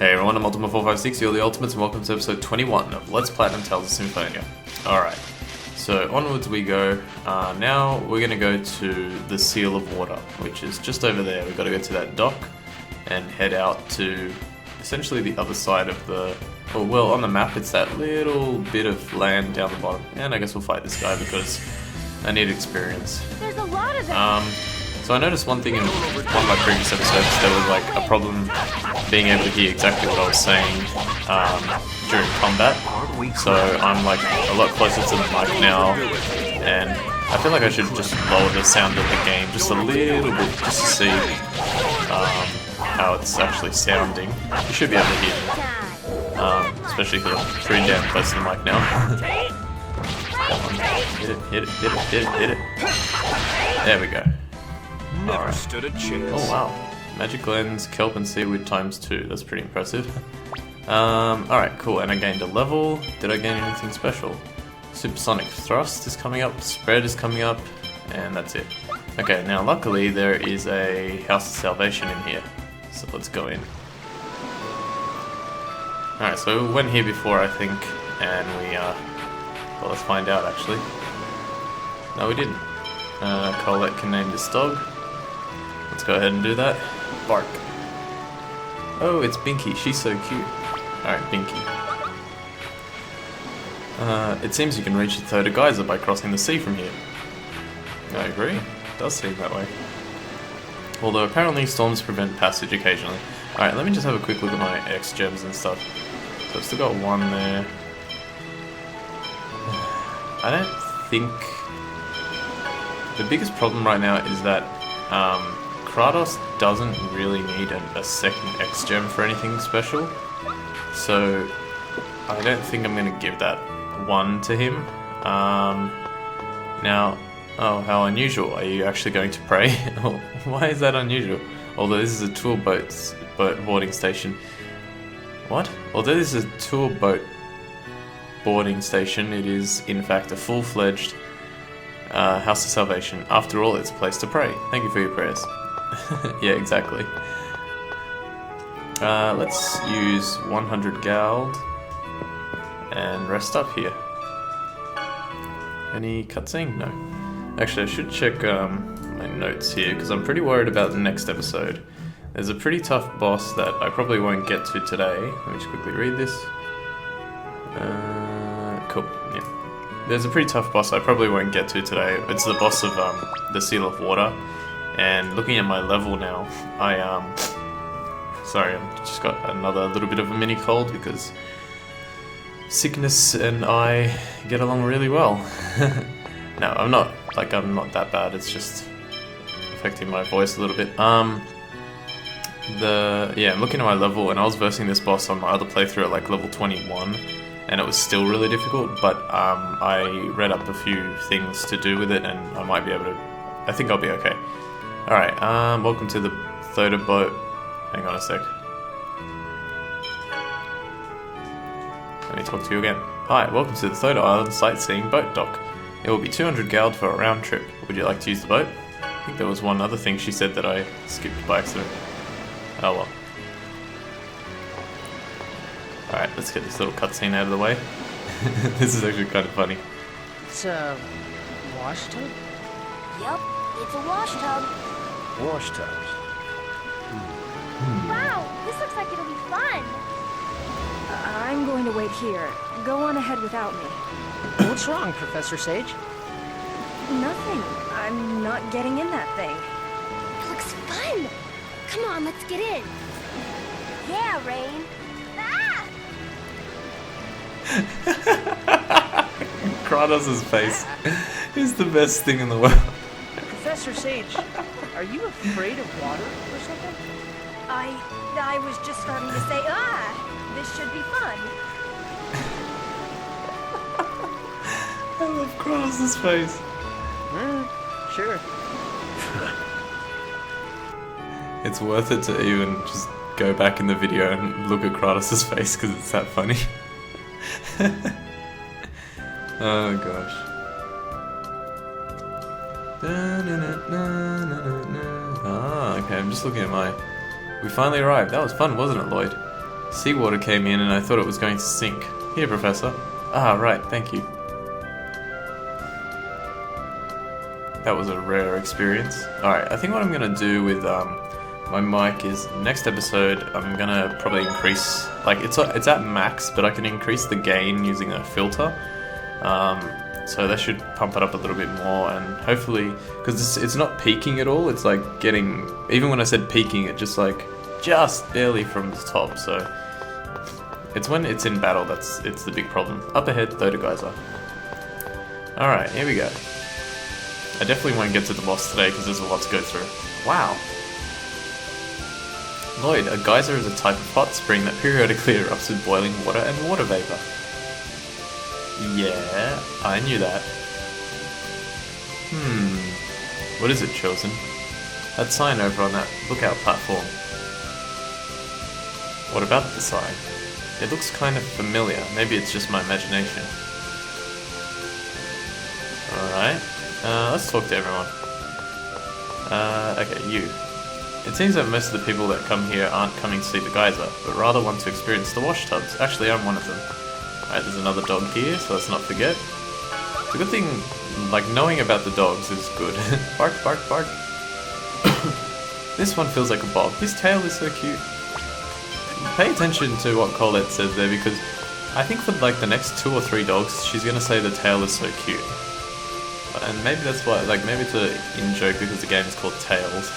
Hey everyone, I'm Ultima456, you're the Ultimates, and welcome to episode 21 of Let's Platinum Tales of Symphonia. Alright, so onwards we go. Now we're going to go to the Seal of Water, which is just over there. We've got to go to that dock and head out to essentially the other side of the... well, on the map it's that little bit of land down the bottom. And I guess we'll fight this guy because I need experience. There's a lot of them. So I noticed one thing in one of my previous episodes, there was like a problem being able to hear exactly what I was saying during combat. So I'm like a lot closer to the mic now, and I feel like I should just lower the sound of the game just a little bit, just to see how it's actually sounding. You should be able to hear me, especially if you're pretty damn close to the mic now. Come on, hit it, hit it, hit it, hit it, hit it. There we go. Never stood a chance. Oh wow. Magic lens, kelp and seaweed ×2. That's pretty impressive. Alright, cool. And I gained a level. Did I gain anything special? Supersonic thrust is coming up, spread is coming up, and that's it. Okay, now luckily there is a House of Salvation in here. So let's go in. Alright, so we went here before I think, and we well, let's find out actually. No, we didn't. Colette can name this dog. Let's go ahead and do that. Bark. Oh, it's Binky. She's so cute. Alright, Binky. It seems you can reach the Third Geyser by crossing the sea from here. I agree. It does seem that way. Although apparently storms prevent passage occasionally. Alright, let me just have a quick look at my X gems and stuff. So I've still got one there. I don't think... The biggest problem right now is that Kratos doesn't really need a second X gem for anything special, so I don't think I'm going to give that one to him. Now, oh, how unusual. Are you actually going to pray? Why is that unusual? Although this is a tour boat boarding station. What? Although this is a tour boat boarding station, it is in fact a full-fledged House of Salvation. After all, it's a place to pray. Thank you for your prayers. Yeah, exactly. Let's use 100 gold and rest up here. Any cutscene? No. Actually, I should check my notes here because I'm pretty worried about the next episode. There's a pretty tough boss that I probably won't get to today. Let me just quickly read this. Cool. Yeah. There's a pretty tough boss I probably won't get to today. It's the boss of the Seal of Water. And looking at my level now, sorry, I've just got another little bit of a mini cold because sickness and I get along really well. No, I'm not that bad, it's just affecting my voice a little bit. I'm looking at my level and I was versing this boss on my other playthrough at like level 21. And it was still really difficult, but I read up a few things to do with it, and I might be able to... I think I'll be okay. Alright, welcome to the Thota boat. Hang on a sec. Let me talk to you again. Hi, welcome to the Thota Island sightseeing boat dock. It will be 200 gold for a round trip. Would you like to use the boat? I think there was one other thing she said that I skipped by accident. Oh well. Alright, let's get this little cutscene out of the way. This is actually kind of funny. It's a wash tub? Yep, it's a wash tub. Wash tubs. Wow, this looks like it'll be fun. I'm going to wait here. Go on ahead without me. What's wrong, Professor Sage? Nothing. I'm not getting in that thing. It looks fun. Come on, let's get in. Yeah, Rain. Kratos' face is the best thing in the world. Professor Sage, are you afraid of water or something? I was just starting to say, this should be fun. I love Kratos' face. Sure. It's worth it to even just go back in the video and look at Kratos' face because it's that funny. Oh gosh. Ah, okay, I'm just looking at my... We finally arrived. That was fun, wasn't it, Lloyd? Seawater came in and I thought it was going to sink. Here, Professor. Ah, right, thank you. That was a rare experience. Alright, I think what I'm gonna do with my mic is next episode I'm gonna probably increase, like it's at max, but I can increase the gain using a filter. So that should pump it up a little bit more, and hopefully, because it's not peaking at all, it's like getting, even when I said peaking, it just barely from the top, so it's when it's in battle it's the big problem. Up ahead, Thota Geyser. Alright, here we go. I definitely won't get to the boss today because there's a lot to go through. Wow. Lloyd, a geyser is a type of hot spring that periodically erupts with boiling water and water vapor. Yeah, I knew that. What is it, Chosen? That sign over on that lookout platform. What about the sign? It looks kind of familiar. Maybe it's just my imagination. Alright. Let's talk to everyone. Okay, you. It seems that most of the people that come here aren't coming to see the geyser, but rather want to experience the wash tubs. Actually, I'm one of them. Alright, there's another dog here, so let's not forget. It's a good thing, like, knowing about the dogs is good. Bark, bark, bark. This one feels like a Bob. His tail is so cute. Pay attention to what Colette says there, because I think for, like, the next 2 or 3 dogs, she's gonna say the tail is so cute. And maybe that's why, like, maybe it's an in-joke because the game is called Tails.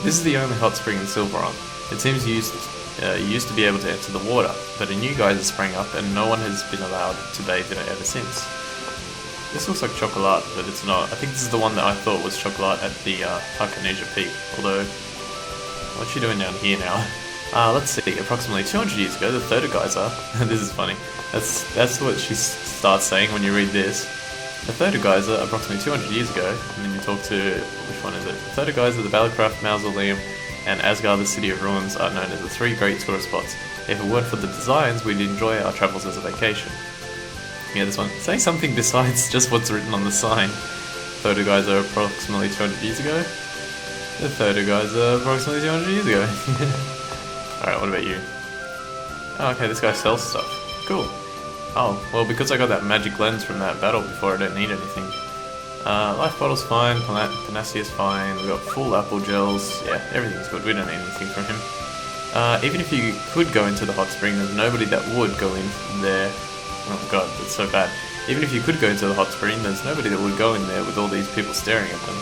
This is the only hot spring in Silveron. It seems you used to be able to enter the water, but a new geyser sprang up and no one has been allowed to bathe in it ever since. This looks like chocolate, but it's not. I think this is the one that I thought was chocolate at the Hakaneja Peak, although, what's she doing down here now? Let's see, approximately 200 years ago, the Thota Geyser, this is funny, that's what she starts saying when you read this. The Thota Geyser, approximately 200 years ago, and then you talk to, which one is it? The Thota Geyser, the Ballycraft Mausoleum, and Asgard, the City of Ruins, are known as the 3 great tourist spots. If it weren't for the designs, we'd enjoy our travels as a vacation. Yeah, this one. Say something besides just what's written on the sign. Thota Geyser, approximately 200 years ago. The Thota Geyser, approximately 200 years ago. Alright, what about you? Oh, okay, this guy sells stuff. Cool. Oh, well, because I got that magic lens from that battle before, I don't need anything. Life bottle's fine, Panacea's fine, we got full apple gels, yeah, everything's good, we don't need anything from him. Even if you could go into the hot spring, there's nobody that would go in there. Oh god, that's so bad. Even if you could go into the hot spring, there's nobody that would go in there with all these people staring at them.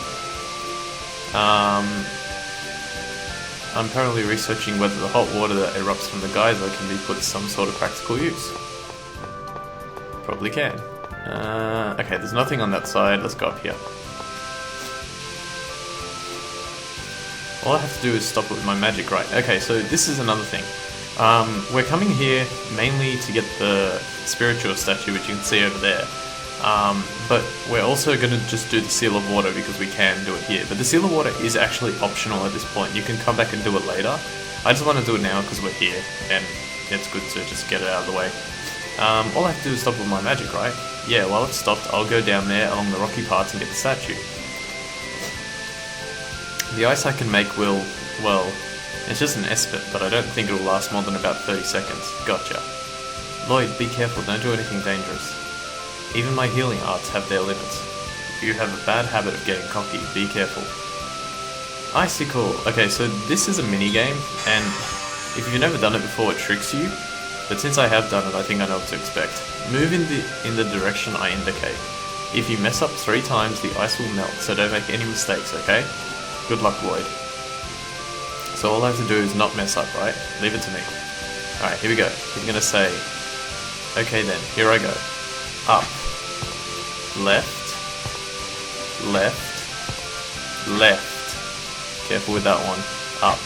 I'm currently researching whether the hot water that erupts from the geyser can be put to some sort of practical use. Probably can. Okay, there's nothing on that side, let's go up here. All I have to do is stop it with my magic, right? Okay, so this is another thing. We're coming here mainly to get the spiritual statue, which you can see over there. But we're also going to just do the Seal of Water because we can do it here. But the Seal of Water is actually optional at this point. You can come back and do it later. I just want to do it now because we're here, and it's good to just get it out of the way. All I have to do is stop with my magic, right? Yeah, while it's stopped, I'll go down there along the rocky parts and get the statue. The ice I can make will, well, it's just an espit, but I don't think it'll last more than about 30 seconds. Gotcha. Lloyd, be careful, don't do anything dangerous. Even my healing arts have their limits. If you have a bad habit of getting cocky, be careful. Icicle! Okay, so this is a mini-game, and if you've never done it before, it tricks you. But since I have done it, I think I know what to expect. Move in the direction I indicate. If you mess up 3 times, the ice will melt, so don't make any mistakes, okay? Good luck, Lloyd. So all I have to do is not mess up, right? Leave it to me. Alright, here we go. I'm gonna say, okay then, here I go. Up. Left. Left. Left. Careful with that one. Up.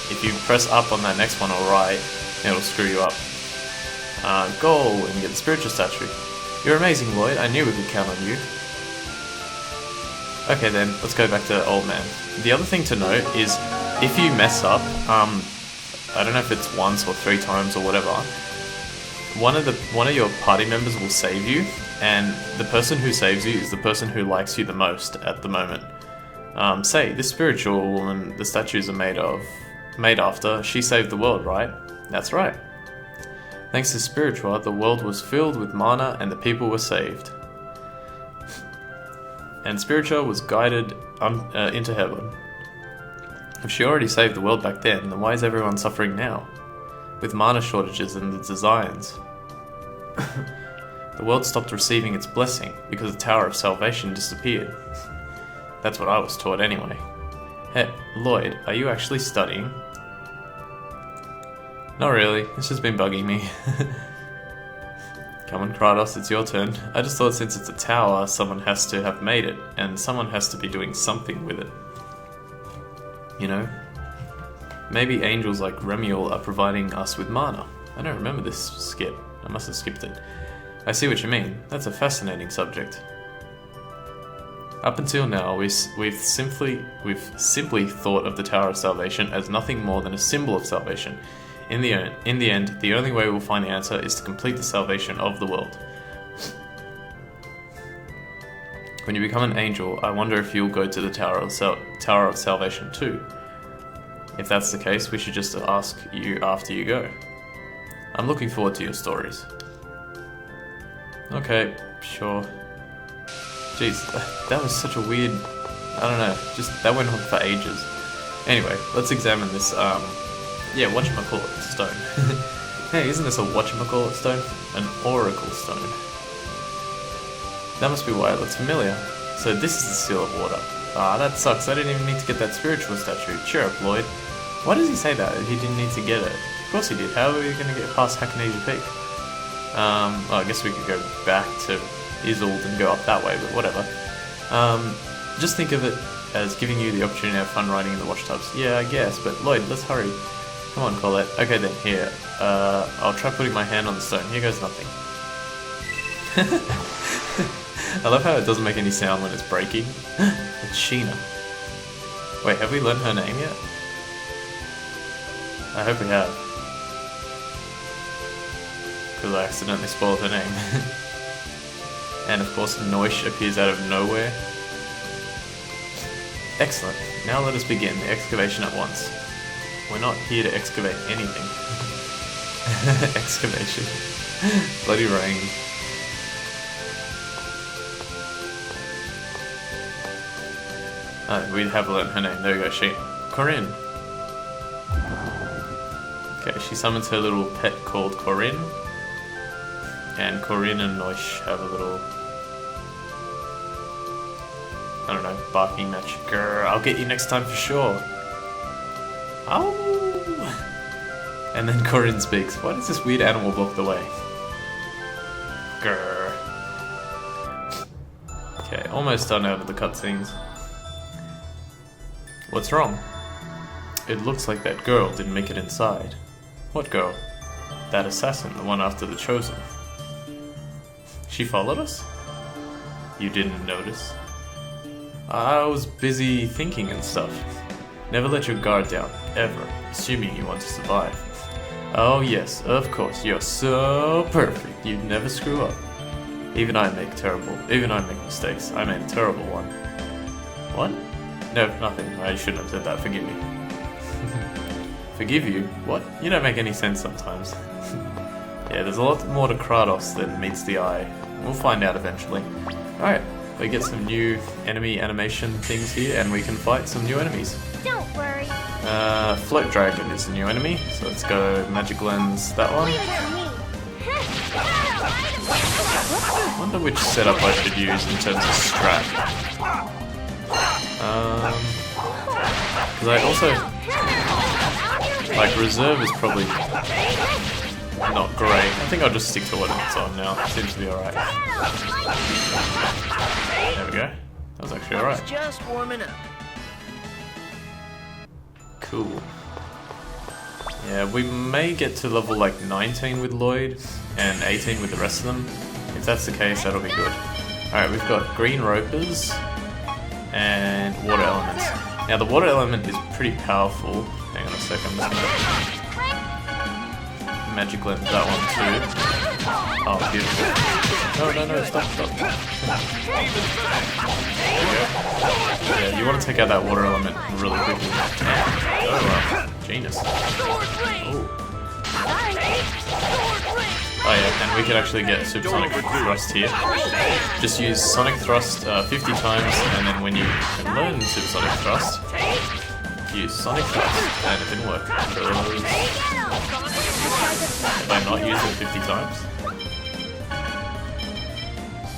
If you press up on that next one or right, it'll screw you up. Goal, and you get the spiritual statue. You're amazing, Lloyd. I knew we could count on you. Okay then, let's go back to Old Man. The other thing to note is, if you mess up, I don't know if it's once or 3 times or whatever, one of your party members will save you, and the person who saves you is the person who likes you the most at the moment. Say, this spiritual woman the statues are made after, she saved the world, right? That's right. Thanks to Spiritual, the world was filled with mana and the people were saved. And Spiritual was guided into heaven. If she already saved the world back then why is everyone suffering now? With mana shortages and the designs. The world stopped receiving its blessing because the Tower of Salvation disappeared. That's what I was taught anyway. Hey, Lloyd, are you actually studying? Not really, it's just been bugging me. Come on, Kratos, it's your turn. I just thought since it's a tower, someone has to have made it, and someone has to be doing something with it. You know? Maybe angels like Remiel are providing us with mana. I don't remember this skit. I must have skipped it. I see what you mean. That's a fascinating subject. Up until now, we've simply thought of the Tower of Salvation as nothing more than a symbol of salvation. In the end, the only way we'll find the answer is to complete the salvation of the world. When you become an angel, I wonder if you'll go to the Tower of Salvation too. If that's the case, we should just ask you after you go. I'm looking forward to your stories. Okay, sure. Jeez, that was such a weird... I don't know, just that went on for ages. Anyway, let's examine this, yeah, whatchamacallit stone. Hey, isn't this a whatchamacallit stone? An oracle stone. That must be why it looks familiar. So this is the Seal of Water. Ah, that sucks, I didn't even need to get that spiritual statue. Cheer up, Lloyd. Why does he say that? He didn't need to get it. Of course he did. How are we going to get past Hackney's Peak? Well, I guess we could go back to Isolde and go up that way, but whatever. Just think of it as giving you the opportunity to have fun riding in the washtubs. Yeah, I guess, but Lloyd, let's hurry. Come on, Colette. Okay then, here. I'll try putting my hand on the stone. Here goes nothing. I love how it doesn't make any sound when it's breaking. It's Sheena. Wait, have we learned her name yet? I hope we have. Because I accidentally spoiled her name. And of course, Noish appears out of nowhere. Excellent. Now let us begin the excavation at once. We're not here to excavate anything. Excavation. Bloody rain. Oh, we have learned her name. There we go, she. Corinne. Okay, she summons her little pet called Corinne. And Corinne and Noish have a little... I don't know, barking match. Grr, I'll get you next time for sure. Ow! And then Corinne speaks. Why does this weird animal block the way? Grr. Okay, almost done out of the cutscenes. What's wrong? It looks like that girl didn't make it inside. What girl? That assassin, the one after the Chosen. She followed us? You didn't notice? I was busy thinking and stuff. Never let your guard down, ever, assuming you want to survive. Oh yes, of course, you're so perfect, you'd never screw up. Even I make mistakes. I made a terrible one. What? No, nothing. I shouldn't have said that, forgive me. Forgive you? What? You don't make any sense sometimes. Yeah, there's a lot more to Kratos than meets the eye. We'll find out eventually. Alright, we get some new enemy animation things here, and we can fight some new enemies. Don't worry. Float Dragon is the new enemy, so let's go Magic Lens, that one. Leave it to me. I wonder which setup I should use in terms of strat. Because I also... like, reserve is probably not great. I think I'll just stick to what it's on now. It seems to be alright. There we go. That was actually alright. Just warming up. Cool. Yeah, we may get to level like 19 with Lloyd and 18 with the rest of them. If that's the case, that'll be good. Alright, we've got green ropers and water elements. Now the water element is pretty powerful. Hang on a second, I'm just gonna magic lens that one too. Oh, beautiful. No, stop. There we go. Yeah, you want to take out that water element really quickly. Oh, genius. Ooh. Oh yeah, and we can actually get Supersonic Thrust here. Just use Sonic Thrust 50 times, and then when you can learn Supersonic Thrust, use Sonic Thrust, and it didn't work. If I not use it 50 times?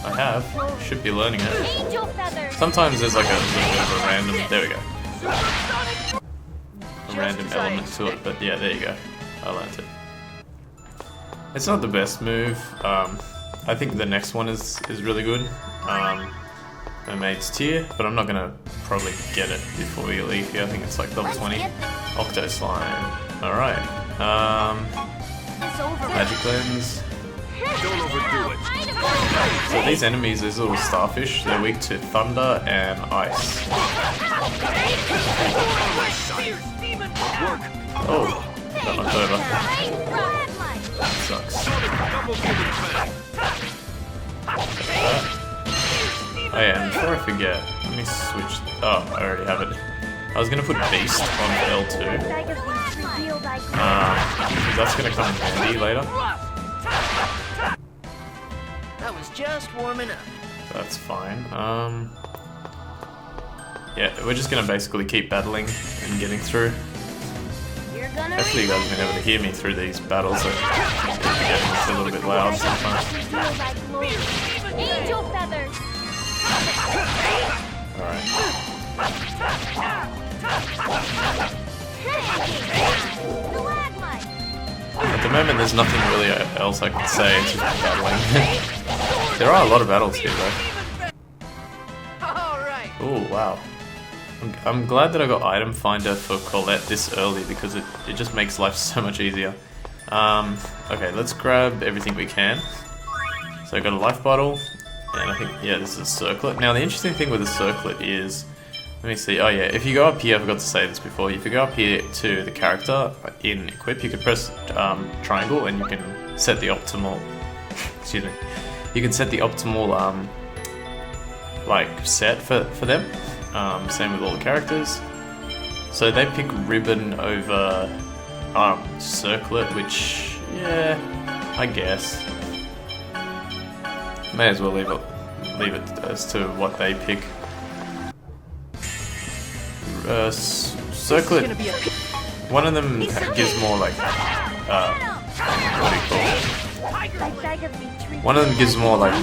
I have. Should be learning it. Sometimes there's like a little bit of a random... There we go. A random element to it, but yeah, there you go. I learned it. It's not the best move. I think the next one is really good. Mermaid's Tear, but I'm not gonna probably get it before we leave here. I think it's like level 20. Octo Slime. Alright. Magic Lens. Don't overdo it. So these enemies, these little starfish, they're weak to thunder and ice. Oh, got knocked over. That sucks. Oh yeah, and before I forget, let me switch. Oh, I already have it. I was gonna put Beast on L2. That's gonna come in handy later. That was just warming up. That's fine. Yeah, we're just gonna basically keep battling and getting through. Hopefully you guys have been able to hear me through these battles. It's a little bit loud sometimes. Angel feathers. Alright. At the moment there's nothing really else I can say, it's just battling. There are a lot of battles here though. Oh wow. I'm glad that I got Item Finder for Colette this early because it just makes life so much easier. Okay, let's grab everything we can. So I got a life bottle, and I think, yeah, this is a circlet. Now the interesting thing with a circlet is, let me see, oh yeah, if you go up here, I forgot to say this before, if you go up here to the character in Equip, you can press triangle and you can set the optimal, excuse me, you can set the optimal like set for them. Same with all the characters. So they pick ribbon over circlet, which, yeah, I guess. May as well leave it as to what they pick. Circlet, one of them gives more like, what do you call it? One of them gives more like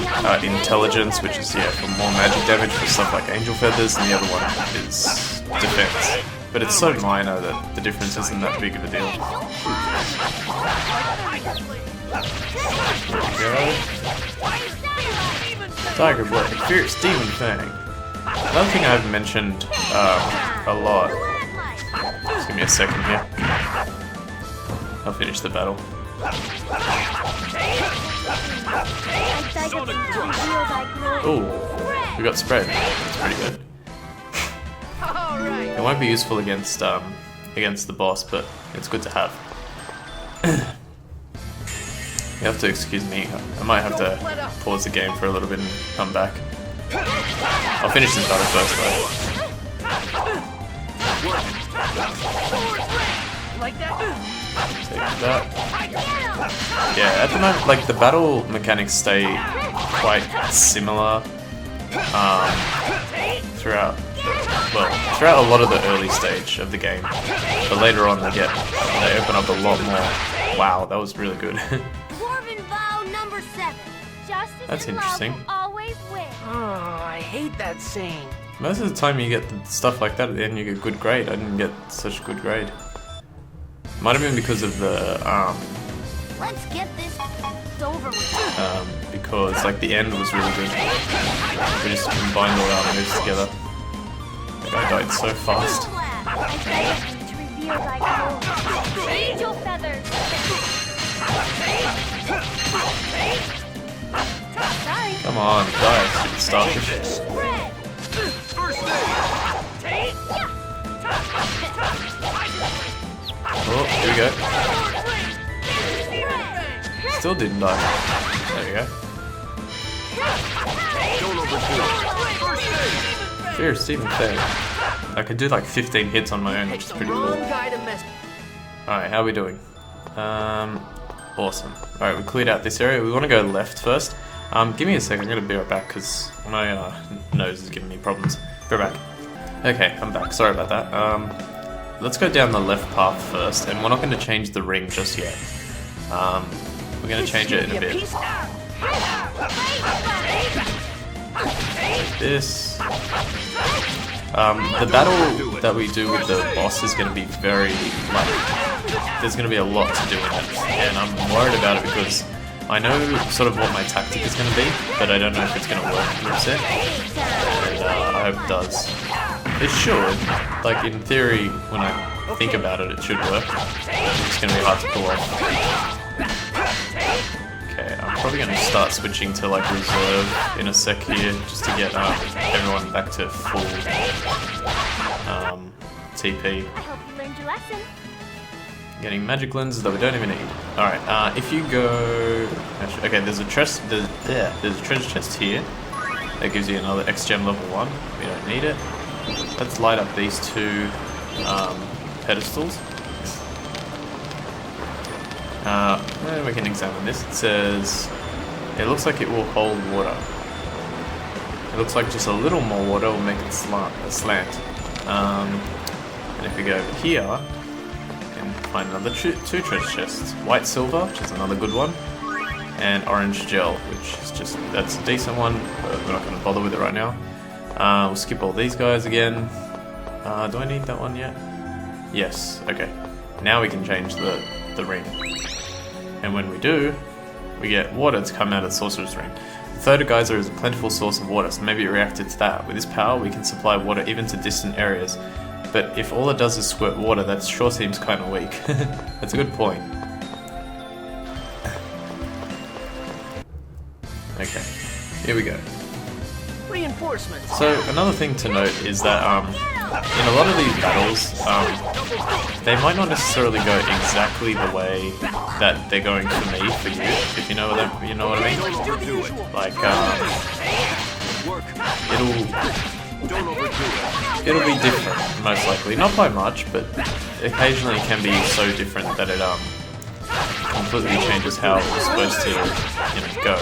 intelligence, which is, yeah, for more magic damage for stuff like angel feathers, and the other one is defense. But it's so minor that the difference isn't that big of a deal. There we go. Tiger Blade, Fierce Demon Fang. Another thing I haven't mentioned a lot. Just give me a second here. I'll finish the battle. Oh, we got spread. That's pretty good. It won't be useful against the boss, but it's good to have. You have to excuse me. I might have to pause the game for a little bit and come back. I'll finish this battle first, though. Like that? Take that. Yeah, at the moment, like, the battle mechanics stay quite similar throughout a lot of the early stage of the game. But later on, they open up a lot more. Wow, that was really good. That's interesting. Oh, I hate that saying. Most of the time you get stuff like that at the end, you get a good grade. I didn't get such a good grade. Might have been because of the Let's get this over with. Because like the end was really good. We just combined all our moves together. That guy died so fast. Angel feathers. Come on, die, stupid starfish. Oh, here we go. Still didn't die. There we go. Fierce Demon Fang. I could do like 15 hits on my own, which is pretty cool. Alright, how are we doing? Awesome. Alright, we cleared out this area. We want to go left first. Give me a second, I'm going to be right back because my nose is giving me problems. Be right back. Okay, I'm back. Sorry about that. Let's go down the left path first, and we're not going to change the ring just yet. We're going to change it in a bit. This. The battle that we do with the boss is going to be very, like, there's going to be a lot to do in it, and I'm worried about it because I know sort of what my tactic is going to be, but I don't know if it's going to work 100%, and I hope it does. It should, like in theory, when I think about it, it should work. It's going to be hard to pull off. Okay, I'm probably going to start switching to like reserve in a sec here, just to get everyone back to full TP. I hope you learned your lesson. Getting magic lenses that we don't even need. Alright, if you go... Actually, okay, there's a treasure chest here that gives you another X-Gem level 1. We don't need it. Let's light up these two pedestals. We can examine this. It says it looks like it will hold water. It looks like just a little more water will make it slant. And if we go over here, we can find another two treasure chests. White silver, which is another good one, and orange gel, which is just, that's a decent one, but we're not going to bother with it right now. We'll skip all these guys again. Do I need that one yet? Yes, okay. Now we can change the ring. And when we do, we get water to come out of the Sorcerer's Ring. The third geyser is a plentiful source of water, so maybe it reacted to that. With this power, we can supply water even to distant areas. But if all it does is squirt water, that sure seems kind of weak. That's a good point. Okay, here we go. Reinforcements. So another thing to note is that in a lot of these battles, they might not necessarily go exactly the way that they're going for me, for you, if you know what I mean. Like it'll be different, most likely. Not by much, but occasionally it can be so different that it completely changes how it's supposed to, go.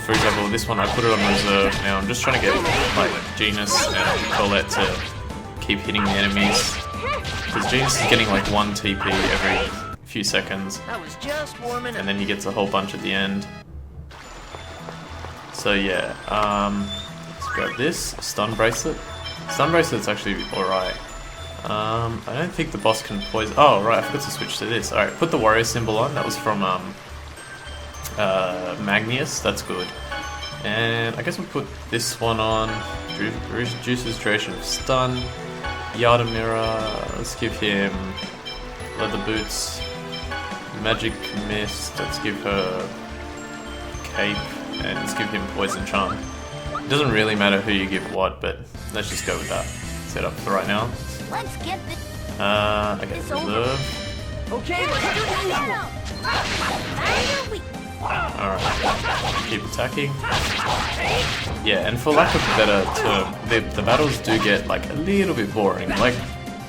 For example, this one I put it on reserve. Now I'm just trying to get like Genus and Colette to keep hitting the enemies, because Genus is getting like 1 TP every few seconds, and then he gets a whole bunch at the end. So yeah, let's grab this stun bracelet. Stun bracelet's actually alright. I don't think the boss can poison. Oh right, I forgot to switch to this. Alright, put the warrior symbol on. That was from Magnius, that's good. And I guess we'll put this one on. Reduces duration of stun. Yada Mirror, let's give him leather boots. Magic mist, let's give her cape, and let's give him poison charm. It doesn't really matter who you give what, but let's just go with that set up for right now. Let's get this. Okay, reserve. Okay, let's do it. Alright, keep attacking. Yeah, and for lack of a better term, the battles do get like a little bit boring. Like,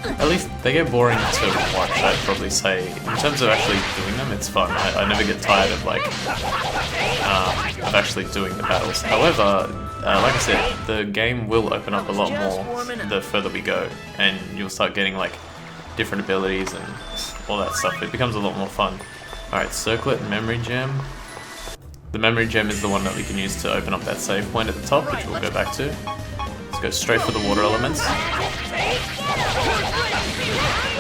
at least they get boring to watch, I'd probably say. In terms of actually doing them, it's fun. I never get tired of like of actually doing the battles. However, like I said, the game will open up a lot more the further we go, and you'll start getting like different abilities and all that stuff. It becomes a lot more fun. Alright, Circlet and Memory Gem. The Memory Gem is the one that we can use to open up that save point at the top, which we'll go back to. Let's go straight for the water elements.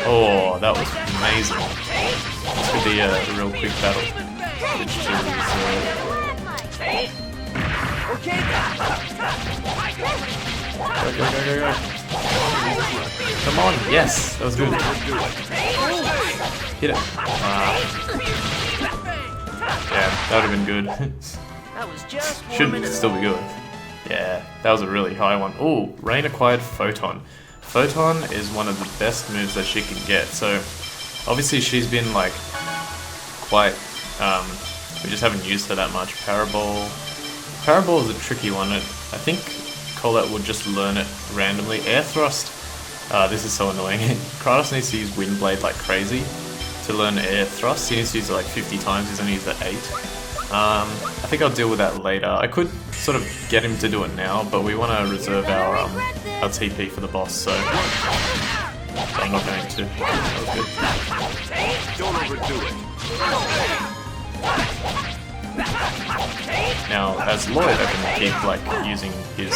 Oh, that was amazing. This could be a real quick battle. Switch to reserve. Go. Come on, yes, that was good. Hit it. Yeah, that would have been good. Should still be good. Yeah, that was a really high one. Oh, Rain acquired Photon. Photon is one of the best moves that she can get. So, obviously she's been like quite, we just haven't used her that much. Parabol is a tricky one. I think Colette would just learn it randomly. Air Thrust, this is so annoying. Kratos needs to use Wind Blade like crazy to learn air thrust. He needs to use it like 50 times, he's only used it 8. I think I'll deal with that later. I could sort of get him to do it now, but we want to reserve our TP for the boss, so I'm not going to. That was good. Don't overdo it. Now, as Lloyd, I can keep like using his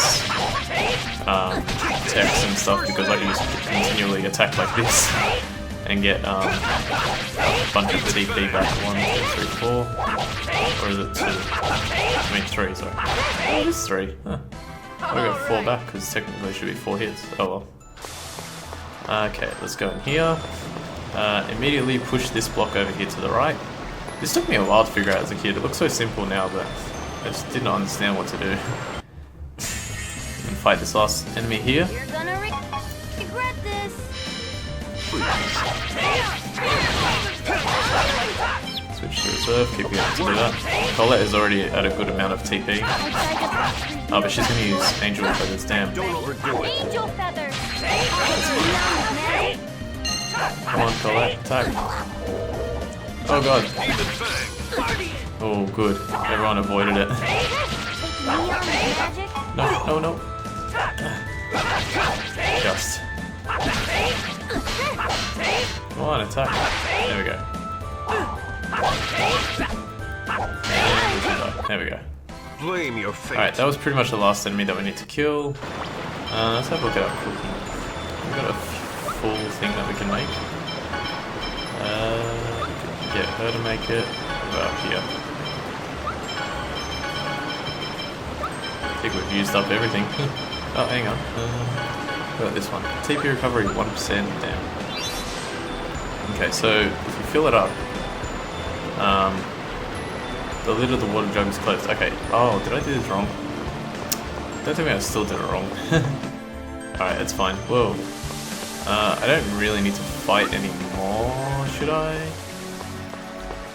attacks and stuff because I can just continually attack like this and get a bunch of TP back. 1, 2, 3, 4. Or is it 2? I mean 3, sorry. Oh, it is 3. Huh. I got 4 back because technically it should be 4 hits. Oh well. Okay, let's go in here. Immediately push this block over here to the right. This took me a while to figure out as a kid. It looks so simple now, but I just did not understand what to do. And fight this last enemy here. You're gonna regret this. Switch to reserve, keep going to do that. Colette is already at a good amount of TP. Oh, but she's going to use Angel Feathers, damn. Don't overdo it. Angel feathers. Come on, Colette, attack. Oh god. Oh, good. Everyone avoided it. No, no, no. Just. Come on, attack. There we go. There we go. Blame your fate. Alright, that was pretty much the last enemy that we need to kill. Let's have a look at our cooking. We've got a full thing that we can make. Get her to make it. About here. I think we've used up everything. Oh, hang on. What about this one? TP recovery 1%. Damn. Okay, so if you fill it up, the lid of the water jug is closed. Okay. Oh, did I do this wrong? Don't tell me I still did it wrong. Alright, that's fine. Whoa. I don't really need to fight anymore, should I?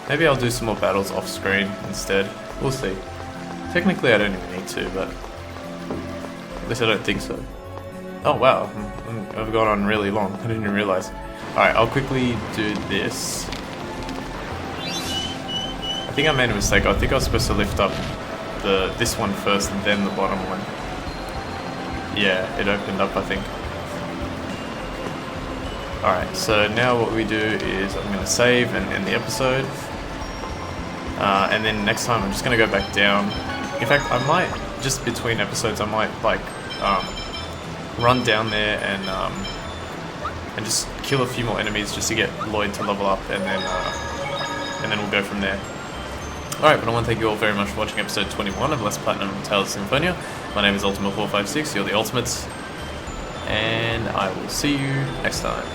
Maybe I'll do some more battles off screen instead. We'll see. Technically I don't even need to, but at least I don't think so. Oh wow, I've gone on really long. I didn't even realize. Alright, I'll quickly do this. I think I made a mistake. I think I was supposed to lift up this one first and then the bottom one. Yeah, it opened up, I think. Alright, so now what we do is I'm going to save and end the episode. And then next time I'm just going to go back down. In fact, I might, just between episodes, I might like run down there and just kill a few more enemies just to get Lloyd to level up, and then we'll go from there. Alright, but I want to thank you all very much for watching episode 21 of Let's Platinum Tales of Symphonia. My name is Ultima456, you're the Ultimates, and I will see you next time.